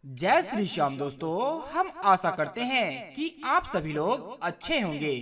जय श्री श्याम दोस्तों, हम आशा करते हैं कि आप सभी लोग अच्छे होंगे।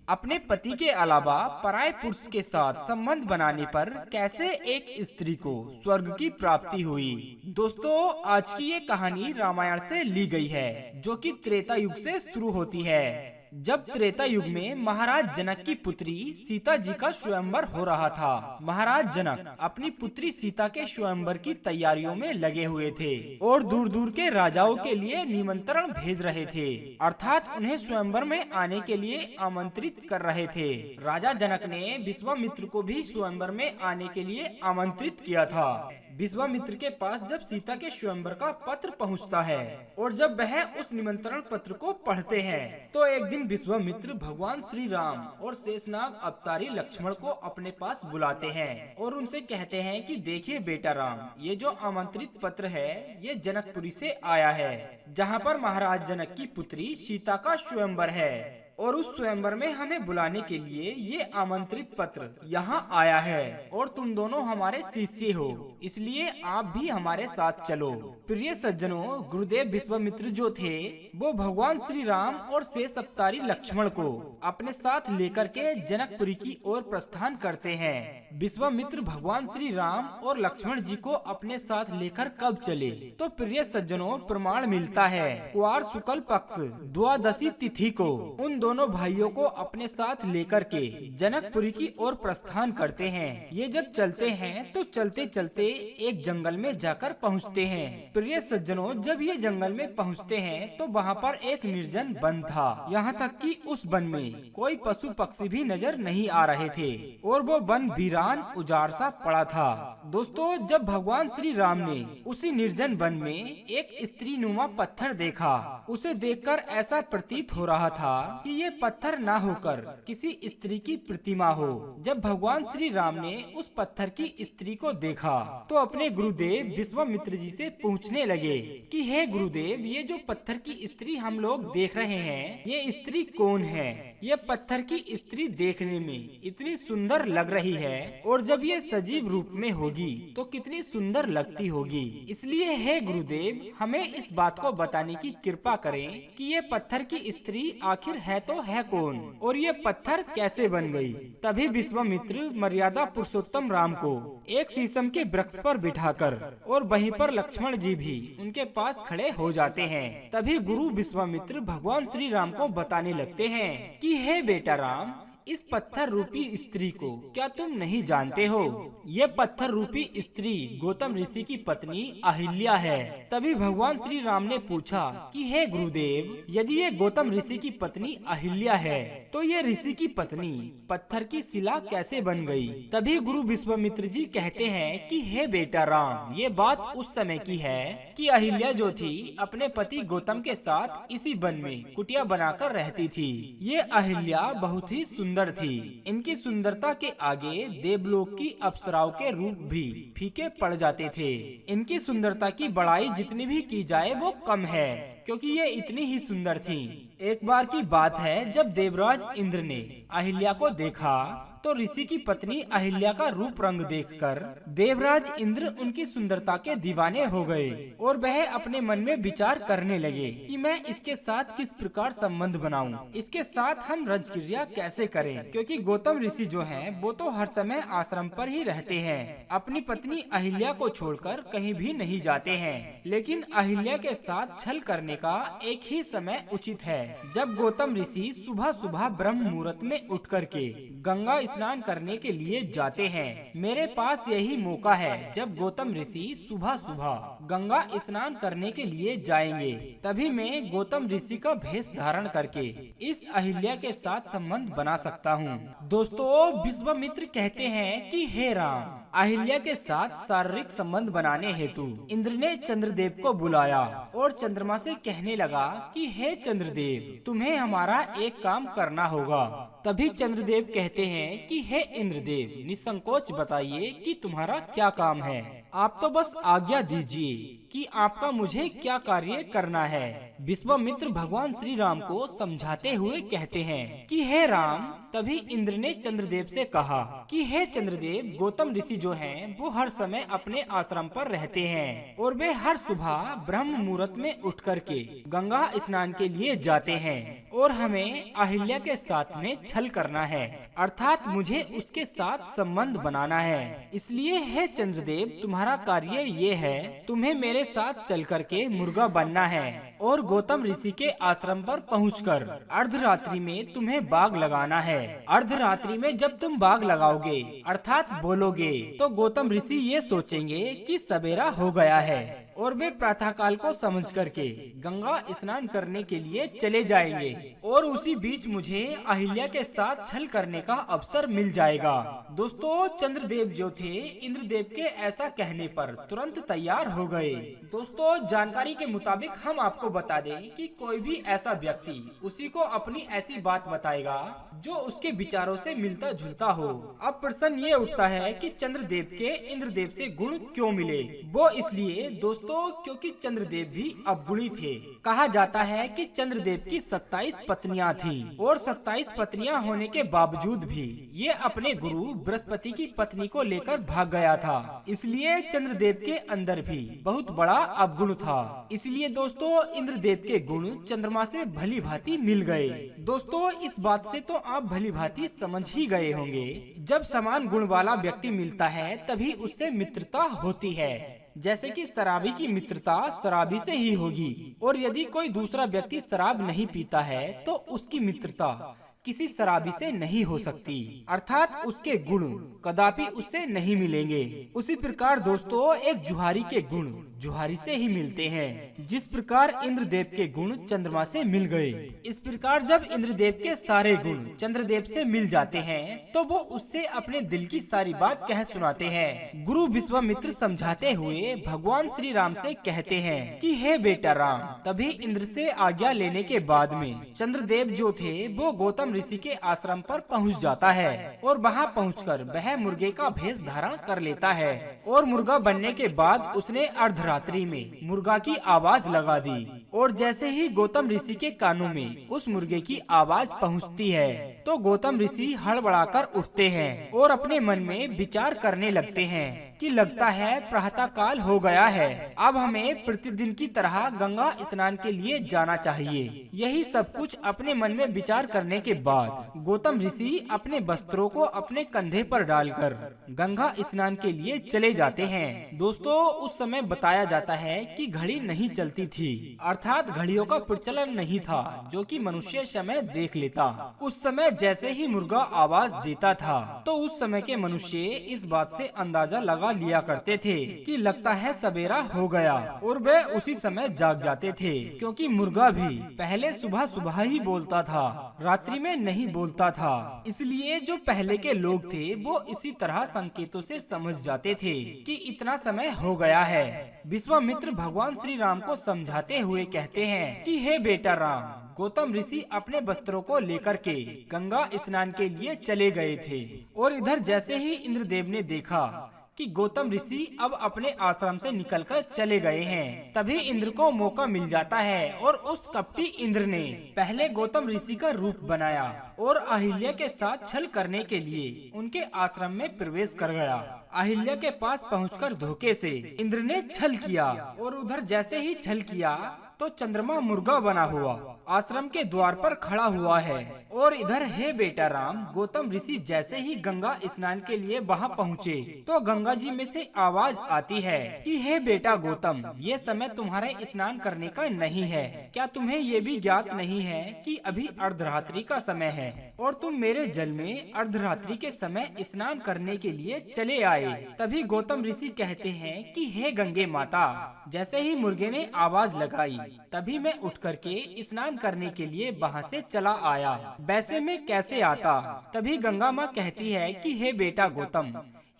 अपने पति के अलावा पराये पुरुष के साथ संबंध बनाने पर कैसे एक स्त्री को स्वर्ग की प्राप्ति हुई। दोस्तों, आज की ये कहानी रामायण से ली गई है, जो कि त्रेता युग से शुरू होती है। जब त्रेता युग में महाराज जनक की पुत्री सीता जी का स्वयंवर हो रहा था। महाराज जनक अपनी पुत्री सीता के स्वयंवर की तैयारियों में लगे हुए थे और दूर दूर के राजाओं के लिए निमंत्रण भेज रहे थे, अर्थात उन्हें स्वयंवर में आने के लिए आमंत्रित कर रहे थे। राजा जनक ने विश्वामित्र को भी स्वयंवर में आने के लिए आमंत्रित किया था। विश्वामित्र के पास जब सीता के स्वयंवर का पत्र पहुंचता है और जब वह उस निमंत्रण पत्र को पढ़ते हैं, तो एक दिन विश्वामित्र भगवान श्री राम और शेषनाग अवतारी लक्ष्मण को अपने पास बुलाते हैं और उनसे कहते हैं कि देखिए बेटा राम, ये जो आमंत्रित पत्र है ये जनकपुरी से आया है, जहाँ पर महाराज जनक की पुत्री सीता का स्वयंवर है और उस स्वयंवर में हमें बुलाने के लिए ये आमंत्रित पत्र यहाँ आया है और तुम दोनों हमारे शिष्य हो, इसलिए आप भी हमारे साथ चलो। प्रिय सज्जनों, गुरुदेव विश्वामित्र जो थे वो भगवान श्री राम और शेष अवतारी लक्ष्मण को अपने साथ लेकर के जनकपुरी की ओर प्रस्थान करते हैं। विश्वामित्र भगवान श्री राम और लक्ष्मण जी को अपने साथ लेकर कब चले, तो प्रिय सज्जनों प्रमाण मिलता है कुआर शुक्ल पक्ष द्वादशी तिथि को उन दोनों भाइयों को अपने साथ लेकर के जनकपुरी की ओर प्रस्थान करते हैं। ये जब चलते हैं तो चलते चलते एक जंगल में जाकर पहुंचते हैं। प्रिय सज्जनों, जब ये जंगल में पहुंचते हैं तो वहाँ पर एक निर्जन वन था, यहाँ तक कि उस वन में कोई पशु पक्षी भी नजर नहीं आ रहे थे और वो वन वीरान उजाड़ सा पड़ा था। दोस्तों, जब भगवान श्री राम ने उसी निर्जन वन में एक स्त्री नुमा पत्थर देखा, उसे देखकर ऐसा प्रतीत हो रहा था कि ये पत्थर ना होकर किसी स्त्री की प्रतिमा हो। जब भगवान श्री राम ने उस पत्थर की स्त्री को देखा तो अपने गुरुदेव विश्वामित्र जी से पूछने लगे कि हे गुरुदेव, ये जो पत्थर की स्त्री हम लोग देख रहे हैं, ये स्त्री कौन है? ये पत्थर की स्त्री देखने में इतनी सुंदर लग रही है और जब ये सजीव रूप में होगी तो कितनी सुंदर लगती होगी। इसलिए हे गुरुदेव, हमें इस बात को बताने की कृपा करें कि ये पत्थर की स्त्री आखिर है तो है कौन और ये पत्थर कैसे बन गई। तभी विश्वामित्र मर्यादा पुरुषोत्तम राम को एक शीशम के वृक्ष पर बिठाकर और वहीं पर लक्ष्मण जी भी उनके पास खड़े हो जाते हैं। तभी गुरु विश्वामित्र भगवान श्री राम को बताने लगते हैं कि हे बेटा राम, इस पत्थर रूपी स्त्री को क्या तुम नहीं जानते हो? ये पत्थर रूपी स्त्री गौतम ऋषि की पत्नी अहिल्या है। तभी भगवान श्री राम ने पूछा कि हे गुरुदेव, यदि ये गौतम ऋषि की पत्नी अहिल्या है तो ये ऋषि की पत्नी पत्थर की शिला कैसे बन गई? तभी गुरु विश्वामित्र जी कहते हैं कि हे बेटा राम, ये बात उस समय की है कि अहिल्या जो थी अपने पति गौतम के साथ इसी वन में कुटिया बनाकर रहती थी। ये अहिल्या बहुत ही सुंदर थी। इनकी सुंदरता के आगे देवलोक की अप्सराओं के रूप भी फीके पड़ जाते थे। इनकी सुंदरता की बड़ाई जितनी भी की जाए वो कम है, क्योंकि ये इतनी ही सुंदर थी। एक बार की बात है, जब देवराज इंद्र ने अहिल्या को देखा तो ऋषि की पत्नी अहिल्या का रूप रंग देखकर देवराज इंद्र उनकी सुंदरता के दीवाने हो गए और वह अपने मन में विचार करने लगे कि मैं इसके साथ किस प्रकार संबंध बनाऊं, इसके साथ हम रजक्रिया कैसे करें, क्योंकि गौतम ऋषि जो हैं वो तो हर समय आश्रम पर ही रहते हैं, अपनी पत्नी अहिल्या को छोड़कर कहीं भी नहीं जाते हैं। लेकिन अहिल्या के साथ छल करने का एक ही समय उचित है, जब गौतम ऋषि सुबह सुबह ब्रह्म मुहूर्त में उठ करके गंगा स्नान करने के लिए जाते हैं। मेरे पास यही मौका है जब गौतम ऋषि सुबह सुबह गंगा स्नान करने के लिए जाएंगे, तभी मैं गौतम ऋषि का भेष धारण करके इस अहिल्या के साथ संबंध बना सकता हूँ। दोस्तों, विश्वामित्र कहते हैं कि हे राम, अहिल्या के साथ शारीरिक संबंध बनाने हेतु इंद्र ने चंद्रदेव को बुलाया और चंद्रमा से कहने लगा कि हे चंद्रदेव, तुम्हें हमारा एक काम करना होगा। तभी चंद्रदेव कहते हैं कि हे इंद्रदेव, निसंकोच बताइए कि तुम्हारा क्या काम है। आप तो बस आज्ञा दीजिए कि आपका मुझे क्या कार्य करना है। विश्वामित्र भगवान श्री राम को समझाते हुए कहते हैं कि हे राम। तभी इंद्र ने चंद्रदेव से कहा कि हे चंद्रदेव, गौतम ऋषि जो हैं वो हर समय अपने आश्रम पर रहते हैं और वे हर सुबह ब्रह्म मुहूर्त में उठ करके गंगा स्नान के लिए जाते हैं और हमें अहिल्या के साथ में छल करना है, अर्थात मुझे उसके साथ संबंध बनाना है। इसलिए हे चंद्रदेव, तुम्हारा कार्य ये है, तुम्हें मेरे साथ चल करके मुर्गा बनना है और गौतम ऋषि के आश्रम पर पहुंचकर अर्धरात्रि में तुम्हें बाग लगाना है। अर्धरात्रि में जब तुम बाग लगाओगे अर्थात बोलोगे तो गौतम ऋषि ये सोचेंगे कि सवेरा हो गया है और वे प्रातः काल को समझ करके गंगा स्नान करने के लिए चले जाएंगे और उसी बीच मुझे अहिल्या के साथ छल करने का अवसर मिल जाएगा। दोस्तों, चंद्रदेव जो थे इंद्रदेव के ऐसा कहने पर तुरंत तैयार हो गए। दोस्तों, जानकारी के मुताबिक हम आपको बता दें कि कोई भी ऐसा व्यक्ति उसी को अपनी ऐसी बात बताएगा जो उसके विचारों से मिलता जुलता हो। अब प्रश्न ये उठता है कि चंद्रदेव के इंद्रदेव से गुण क्यों मिले। वो इसलिए दोस्तों क्योंकि चंद्रदेव भी अवगुणी थे। कहा जाता है कि चंद्रदेव की 27 पत्नियां थीं और 27 पत्नियां होने के बावजूद भी ये अपने गुरु बृहस्पति की पत्नी को लेकर भाग गया था। इसलिए चंद्रदेव के अंदर भी बहुत बड़ा अवगुण था। इसलिए दोस्तों इंद्रदेव के गुण चंद्रमा से भली भांति मिल गए। दोस्तों, इस बात से तो आप भली भांति समझ ही गए होंगे, जब समान गुण वाला व्यक्ति मिलता है तभी उससे मित्रता होती है। जैसे कि शराबी की मित्रता शराबी से ही होगी और यदि कोई दूसरा व्यक्ति शराब नहीं पीता है तो उसकी मित्रता किसी शराबी से नहीं हो सकती, अर्थात उसके गुण कदापि उससे नहीं मिलेंगे। उसी प्रकार दोस्तों एक जुहारी के गुण जुहारी से ही मिलते हैं, जिस प्रकार इंद्रदेव के गुण चंद्रमा से मिल गए। इस प्रकार जब इंद्रदेव के सारे गुण चंद्रदेव से मिल जाते हैं तो वो उससे अपने दिल की सारी बात कह सुनाते हैं। गुरु विश्वामित्र समझाते हुए भगवान श्री राम से कहते हैं कि हे बेटा राम। तभी इंद्र से आज्ञा लेने के बाद में चंद्रदेव जो थे वो गौतम ऋषि के आश्रम पर पहुंच जाता है और वहां पहुंचकर वह मुर्गे का भेष धारण कर लेता है और मुर्गा बनने के बाद उसने अर्धरात्रि में मुर्गा की आवाज लगा दी और जैसे ही गौतम ऋषि के कानों में उस मुर्गे की आवाज पहुंचती है तो गौतम ऋषि हड़बड़ाकर उठते हैं और अपने मन में विचार करने लगते हैं कि लगता है प्रातः काल हो गया है, अब हमें प्रतिदिन की तरह गंगा स्नान के लिए जाना चाहिए। यही सब कुछ अपने मन में विचार करने के बाद गौतम ऋषि अपने वस्त्रों को अपने कंधे पर डालकर गंगा स्नान के लिए चले जाते हैं। दोस्तों उस समय बताया जाता है कि घड़ी नहीं चलती थी, अर्थात घड़ियों का प्रचलन नहीं था जो कि मनुष्य समय देख लेता। उस समय जैसे ही मुर्गा आवाज देता था तो उस समय के मनुष्य इस बात से अंदाजा लगा लिया करते थे कि लगता है सवेरा हो गया और वे उसी समय जाग जाते थे, क्योंकि मुर्गा भी पहले सुबह सुबह ही बोलता था, रात्रि में नहीं बोलता था। इसलिए जो पहले के लोग थे वो इसी तरह संकेतों से समझ जाते थे कि इतना समय हो गया है। विश्वामित्र भगवान श्री राम को समझाते हुए कहते हैं कि हे बेटा राम, गौतम ऋषि अपने वस्त्रों को लेकर के गंगा स्नान के लिए चले गए थे और इधर जैसे ही इंद्रदेव ने देखा कि गौतम ऋषि अब अपने आश्रम से निकलकर चले गए हैं, तभी इंद्र को मौका मिल जाता है और उस कपटी इंद्र ने पहले गौतम ऋषि का रूप बनाया और अहिल्या के साथ छल करने के लिए उनके आश्रम में प्रवेश कर गया। अहिल्या के पास पहुंचकर धोखे से इंद्र ने छल किया और उधर जैसे ही छल किया तो चंद्रमा मुर्गा बना हुआ आश्रम के द्वार पर खड़ा हुआ है और इधर हे बेटा राम, गौतम ऋषि जैसे ही गंगा स्नान के लिए वहां पहुँचे तो गंगा जी में से आवाज आती है कि हे बेटा गौतम, ये समय तुम्हारे स्नान करने का नहीं है। क्या तुम्हें ये भी ज्ञात नहीं है कि अभी अर्धरात्रि का समय है और तुम मेरे जल में अर्धरात्रि के समय स्नान करने के लिए चले आए। तभी गौतम ऋषि कहते हैं कि हे गंगे माता, जैसे ही मुर्गे ने आवाज लगाई तभी मैं उठ करके स्नान करने के लिए वहाँ से चला आया, वैसे मैं कैसे आता। तभी गंगा माँ कहती है कि हे बेटा गौतम,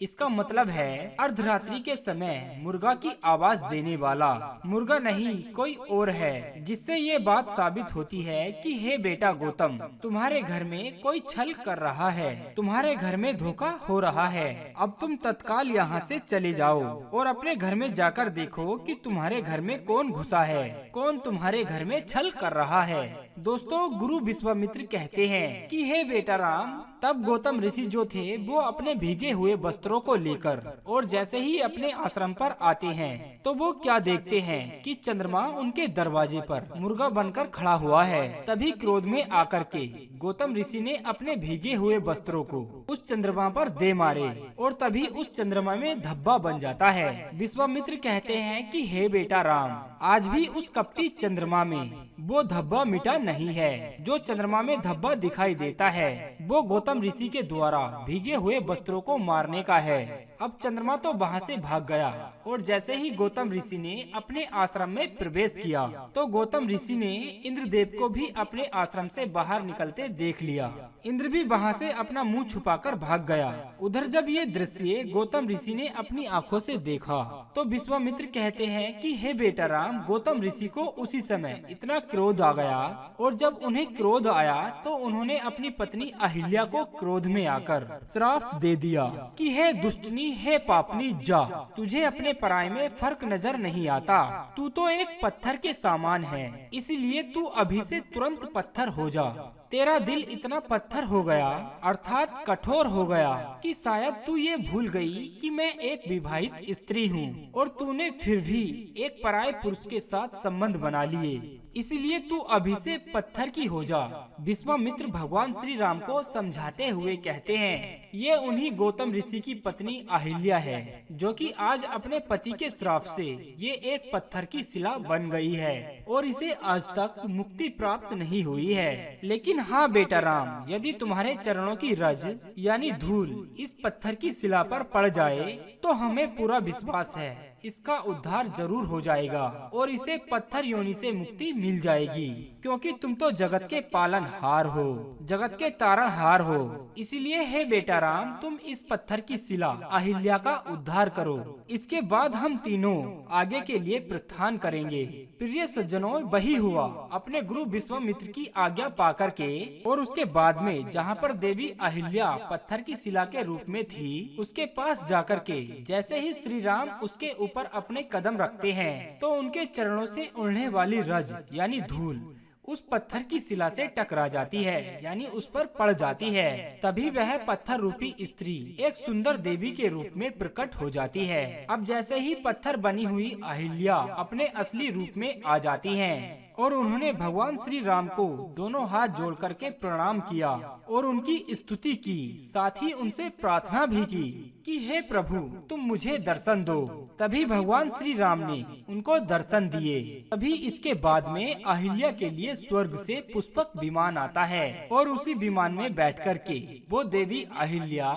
इसका मतलब है अर्धरात्रि के समय मुर्गा की आवाज देने वाला मुर्गा नहीं कोई और है, जिससे ये बात साबित होती है कि हे बेटा गौतम, तुम्हारे घर में कोई छल कर रहा है, तुम्हारे घर में धोखा हो रहा है। अब तुम तत्काल यहाँ से चले जाओ और अपने घर में जाकर देखो कि तुम्हारे घर में कौन घुसा है, कौन तुम्हारे घर में छल कर रहा है। दोस्तों, गुरु विश्वामित्र कहते हैं कि हे बेटा राम, तब गौतम ऋषि जो थे वो अपने भीगे हुए वस्त्रों को लेकर और जैसे ही अपने आश्रम पर आते हैं तो वो क्या देखते हैं कि चंद्रमा उनके दरवाजे पर मुर्गा बनकर खड़ा हुआ है। तभी क्रोध में आकर के गौतम ऋषि ने अपने भीगे हुए वस्त्रों को उस चंद्रमा पर दे मारे और तभी उस चंद्रमा में धब्बा बन जाता है। विश्वामित्र कहते हैं कि हे बेटा राम, आज भी उस कपटी चंद्रमा में वो धब्बा मिटा नहीं है। जो चंद्रमा में धब्बा दिखाई देता है वो गौतम ऋषि के द्वारा भीगे हुए वस्त्रों को मारने का है। अब चंद्रमा तो वहाँ से भाग गया और जैसे ही गौतम ऋषि ने अपने आश्रम में प्रवेश किया तो गौतम ऋषि ने इंद्रदेव को भी अपने आश्रम से बाहर निकलते देख लिया। इंद्र भी वहाँ से अपना मुंह छुपाकर भाग गया। उधर जब ये दृश्य गौतम ऋषि ने अपनी आंखों से देखा तो विश्वामित्र कहते हैं कि हे बेटा राम, गौतम ऋषि को उसी समय इतना क्रोध आ गया और जब उन्हें क्रोध आया तो उन्होंने अपनी पत्नी अहिल्या को क्रोध में आकर श्राप दे दिया कि हे दुष्टनी, हे पापनी, जा, तुझे अपने पराये में फर्क नजर नहीं आता। तू तो एक पत्थर के समान है, इसलिए तू अभी से तुरंत पत्थर हो जा। तेरा दिल इतना पत्थर हो गया, अर्थात कठोर हो गया कि शायद तू ये भूल गई कि मैं एक विवाहित स्त्री हूँ और तूने फिर भी एक पराये पुरुष के साथ संबंध बना लिए, इसलिए तू अभी से पत्थर की हो जा। विश्वामित्र भगवान श्री राम को समझाते हुए कहते हैं, ये उन्हीं गौतम ऋषि की पत्नी अहिल्या है जो कि आज अपने पति के श्राप से ये एक पत्थर की शिला बन गई है और इसे आज तक मुक्ति प्राप्त नहीं हुई है। लेकिन हाँ बेटा राम, यदि तुम्हारे चरणों की रज यानी धूल इस पत्थर की शिला पर पड़ जाए तो हमें पूरा विश्वास है इसका उद्धार जरूर हो जाएगा और इसे पत्थर योनि से मुक्ति मिल जाएगी, क्योंकि तुम तो जगत के पालनहार हो, जगत के तारणहार हो। इसीलिए हे बेटा राम, तुम इस पत्थर की शिला अहिल्या का उद्धार करो। इसके बाद हम तीनों आगे के लिए प्रस्थान करेंगे। प्रिय सज्जनों, वही हुआ। अपने गुरु विश्वामित्र की आज्ञा पाकर के और उसके बाद में जहाँ पर देवी अहिल्या पत्थर की शिला के रूप में थी, उसके पास जाकर के जैसे ही श्री राम उसके पर अपने कदम रखते हैं तो उनके चरणों से उड़ने वाली रज यानी धूल उस पत्थर की शिला से टकरा जाती है, यानी उस पर पड़ जाती है। तभी वह पत्थर रूपी स्त्री एक सुंदर देवी के रूप में प्रकट हो जाती है। अब जैसे ही पत्थर बनी हुई अहिल्या अपने असली रूप में आ जाती हैं और उन्होंने भगवान श्री राम को दोनों हाथ जोड़ करके प्रणाम किया और उनकी स्तुति की, साथ ही उनसे प्रार्थना भी की कि हे प्रभु, तुम मुझे दर्शन दो। तभी भगवान श्री राम ने उनको दर्शन दिए। तभी इसके बाद में अहिल्या के लिए स्वर्ग से पुष्पक विमान आता है और उसी विमान में बैठ कर के वो देवी अहिल्या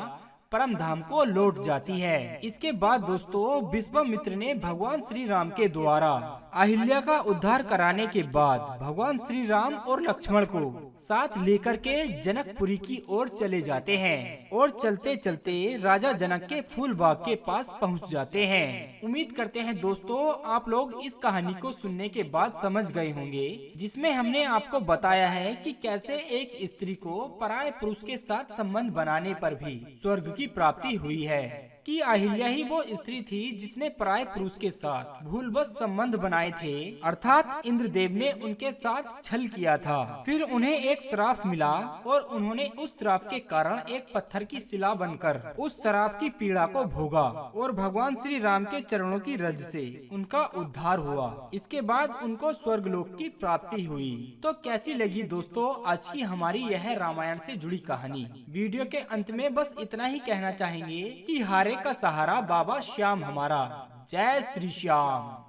परम धाम को लौट जाती है। इसके बाद दोस्तों, विश्वामित्र ने भगवान श्री राम के द्वारा अहिल्या का उद्धार कराने के बाद भगवान श्री राम और लक्ष्मण को साथ लेकर के जनकपुरी की ओर चले जाते हैं और चलते चलते राजा जनक के फूल बाग के पास पहुंच जाते हैं। उम्मीद करते हैं दोस्तों आप लोग इस कहानी को सुनने के बाद समझ गए होंगे, जिसमें हमने आपको बताया है कि कैसे एक स्त्री को पराये पुरुष के साथ संबंध बनाने पर भी स्वर्ग की प्राप्ति हुई है। कि अहिल्या ही वो स्त्री थी जिसने पराये पुरुष के साथ भूलवश संबंध बनाए थे, अर्थात इंद्रदेव ने उनके साथ छल किया था। फिर उन्हें एक श्राप मिला और उन्होंने उस श्राप के कारण एक पत्थर की शिला बनकर उस श्राप की पीड़ा को भोगा और भगवान श्री राम के चरणों की रज से उनका उद्धार हुआ। इसके बाद उनको स्वर्गलोक की प्राप्ति हुई। तो कैसी लगी दोस्तों आज की हमारी यह रामायण से जुड़ी कहानी। वीडियो के अंत में बस इतना ही कहना चाहेंगे कि हारे का सहारा बाबा श्याम हमारा। जय श्री श्याम।